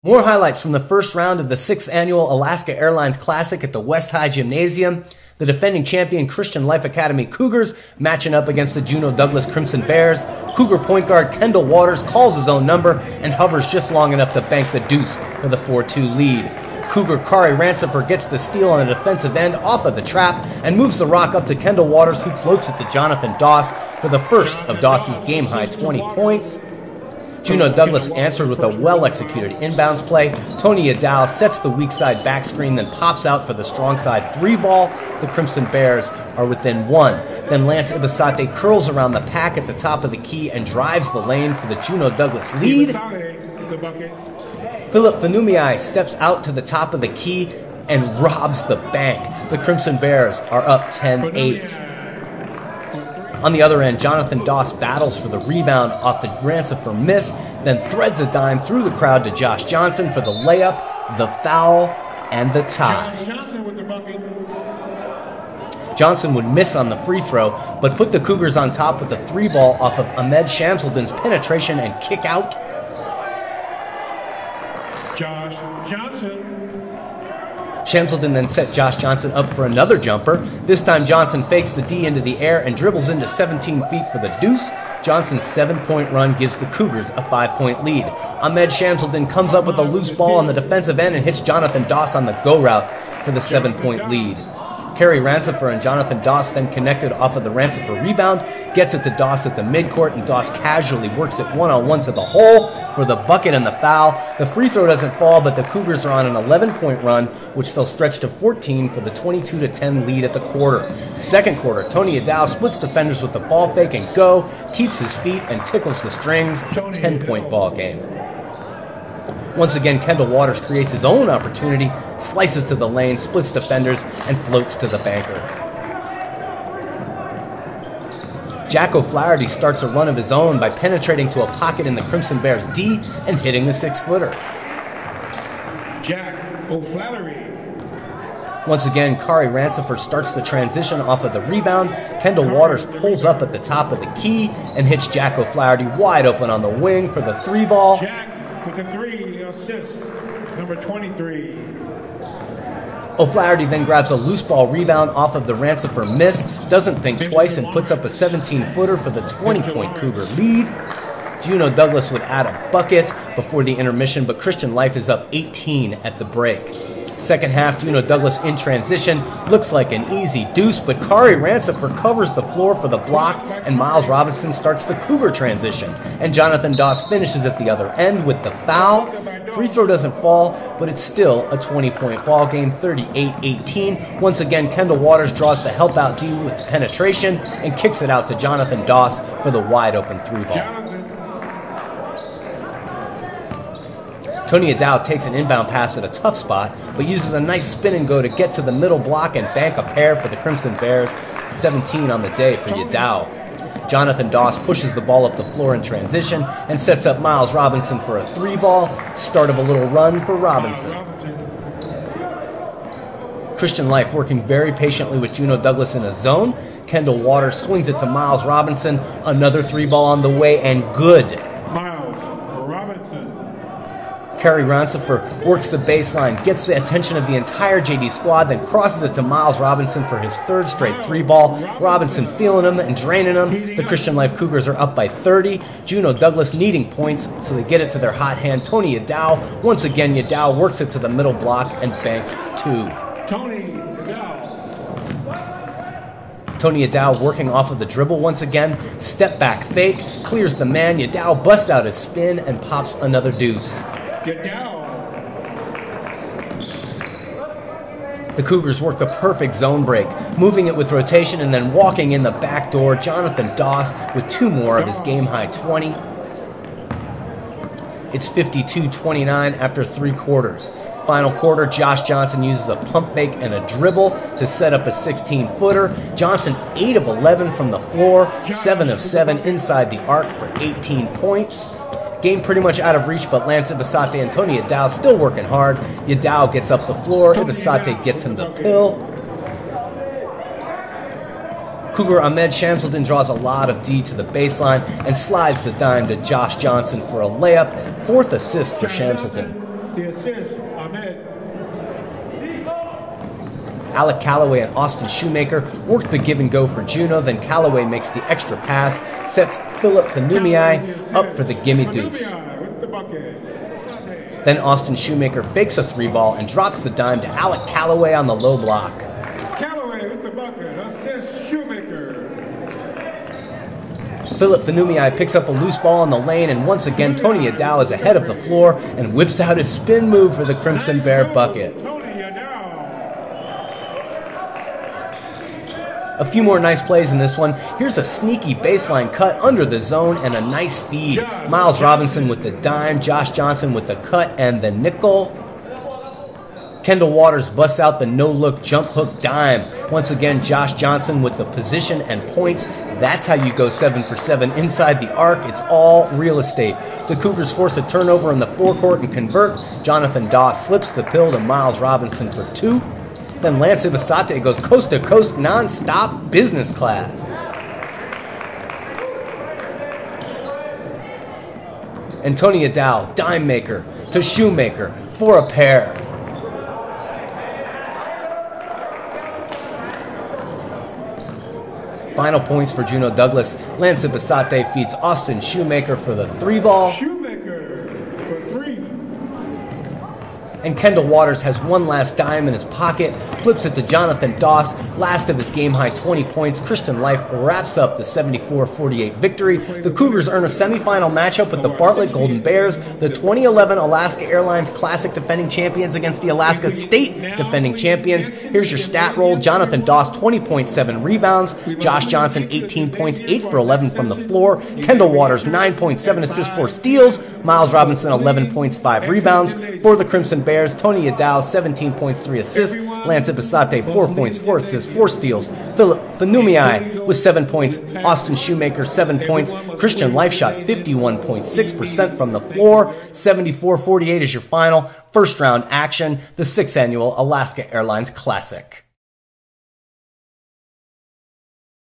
More highlights from the first round of the 6th annual Alaska Airlines Classic at the West High Gymnasium. The defending champion Christian Life Academy Cougars matching up against the Juneau-Douglas Crimson Bears. Cougar point guard Kendal Waters calls his own number and hovers just long enough to bank the deuce for the 4-2 lead. Cougar Kari Rancifer gets the steal on the defensive end off of the trap and moves the rock up to Kendal Waters, who floats it to Johnathan Doss for the first of Doss's game-high 20 points. Juneau-Douglas answered with a well-executed inbounds play. Tony Yadao sets the weak side back screen, then pops out for the strong side 3-ball. The Crimson Bears are within 1. Then Lance Ibesate curls around the pack at the top of the key and drives the lane for the Juneau-Douglas lead. Phillip Fenumiai steps out to the top of the key and robs the bank. The Crimson Bears are up 10-8. On the other end, Johnathan Doss battles for the rebound off the Rancifer miss, then threads a dime through the crowd to Josh Johnson for the layup, the foul, and the tie. Johnson would miss on the free throw, but put the Cougars on top with the 3-ball off of Ahmed Shamsuddin's penetration and kick out. Josh Johnson. Shamsuddin then set Josh Johnson up for another jumper. This time Johnson fakes the D into the air and dribbles into 17 feet for the deuce. Johnson's 7-point run gives the Cougars a 5-point lead. Ahmed Shamsuddin comes up with a loose ball on the defensive end and hits Johnathan Doss on the go route for the 7-point lead. Kari Rancifer and Johnathan Doss then connected off of the Rancifer rebound, gets it to Doss at the midcourt, and Doss casually works it one-on-one to the hole for the bucket and the foul. The free throw doesn't fall, but the Cougars are on an 11-point run, which they'll stretch to 14 for the 22-10 lead at the quarter. Second quarter, Tony Yadao splits defenders with the ball fake and go, keeps his feet, and tickles the strings. 10-point ball game. Once again, Kendal Waters creates his own opportunity, slices to the lane, splits defenders, and floats to the banker. Jack O'Flaherty starts a run of his own by penetrating to a pocket in the Crimson Bears D and hitting the 6-footer. Jack O'Flaherty. Once again, Kari Rancifer starts the transition off of the rebound. Kendal Waters pulls up at the top of the key and hits Jack O'Flaherty wide open on the wing for the 3-ball. With a 3 assist, number 23. O'Flaherty then grabs a loose ball rebound off of the Rancifer miss, doesn't think twice, and puts up a 17-footer for the 20-point Cougar lead. Juneau-Douglas would add a bucket before the intermission, but Christian Life is up 18 at the break. Second half, Juneau-Douglas in transition looks like an easy deuce, but Kari Rancifer covers the floor for the block, and Myles Robinson starts the Cougar transition. And Johnathan Doss finishes at the other end with the foul. Free throw doesn't fall, but it's still a 20-point ball game, 38-18. Once again, Kendal Waters draws the help-out D with penetration and kicks it out to Johnathan Doss for the wide-open 3-ball. Tony Yadao takes an inbound pass at a tough spot, but uses a nice spin and go to get to the middle block and bank a pair for the Crimson Bears. 17 on the day for Yadao. Johnathan Doss pushes the ball up the floor in transition and sets up Myles Robinson for a 3-ball. Start of a little run for Robinson. Christian Life working very patiently with Juneau-Douglas in a zone. Kendal Waters swings it to Myles Robinson. Another 3-ball on the way and good. Kari Rancifer works the baseline, gets the attention of the entire JD squad, then crosses it to Myles Robinson for his 3rd straight 3-ball. Robinson feeling him and draining him. The Christian Life Cougars are up by 30. Juneau-Douglas needing points, so they get it to their hot hand. Tony Yadao. Once again, Yadao works it to the middle block and banks 2. Tony Yadao working off of the dribble once again. Step back fake, clears the man. Yadao busts out his spin and pops another deuce. The Cougars work the perfect zone break, moving it with rotation and then walking in the back door. Johnathan Doss with 2 more of his game-high 20. It's 52-29 after 3 quarters. Final quarter, Josh Johnson uses a pump fake and a dribble to set up a 16-footer. Johnson 8 of 11 from the floor, 7 of 7 inside the arc for 18 points. Game pretty much out of reach, but Lance Ibesate and Tony Yadao still working hard. Yadao gets up the floor. Ibesate gets him the pill. Cougar Ahmed Shamsuddin draws a lot of D to the baseline and slides the dime to Josh Johnson for a layup. 4th assist for Shamsuddin. The assist, Ahmed. Alec Calloway and Austin Shoemaker work the give and go for Juneau, then Calloway makes the extra pass, sets Phillip Fenumiai up for the gimme deuce. Then Austin Shoemaker fakes a three ball and drops the dime to Alec Calloway on the low block. Calloway with the bucket, assist Shoemaker. Phillip Fenumiai picks up a loose ball in the lane, and once again Tony Yadao is ahead of the floor and whips out his spin move for the Crimson Bear bucket. A few more nice plays in this one. Here's a sneaky baseline cut under the zone and a nice feed. Myles Robinson with the dime, Josh Johnson with the cut and the nickel. Kendal Waters busts out the no-look jump hook dime. Once again, Josh Johnson with the position and points. That's how you go 7 for 7 inside the arc. It's all real estate. The Cougars force a turnover in the forecourt and convert. Johnathan Doss slips the pill to Myles Robinson for 2. Then Lance Ibesate goes coast to coast non-stop business class. And Tony Yadao, dime maker to Shoemaker for a pair. Final points for Juneau-Douglas. Lance Ibesate feeds Austin Shoemaker for the three ball. Shoemaker for 3. And Kendal Waters has one last dime in his pocket, flips it to Johnathan Doss, last of his game-high 20 points. Christian Life wraps up the 74-48 victory. The Cougars earn a semifinal matchup with the Bartlett Golden Bears, the 2011 Alaska Airlines Classic defending champions against the Alaska State defending champions. Here's your stat roll. Johnathan Doss, 20.7 rebounds. Josh Johnson, 18 points, 8 for 11 from the floor. Kendal Waters, 9.7 assists, 4 steals. Myles Robinson, 11 points, 5 rebounds. For the Crimson Bears, Tony Yadao, 17 points, 3 assists. Lance Ibesate, 4 points, 4 assists, 4 steals. Phillip Fenumiai with 7 points. Austin Shoemaker, 7 points. Christian Life shot 51.6% from the floor. 74-48 is your final. First round action, the 6th annual Alaska Airlines Classic.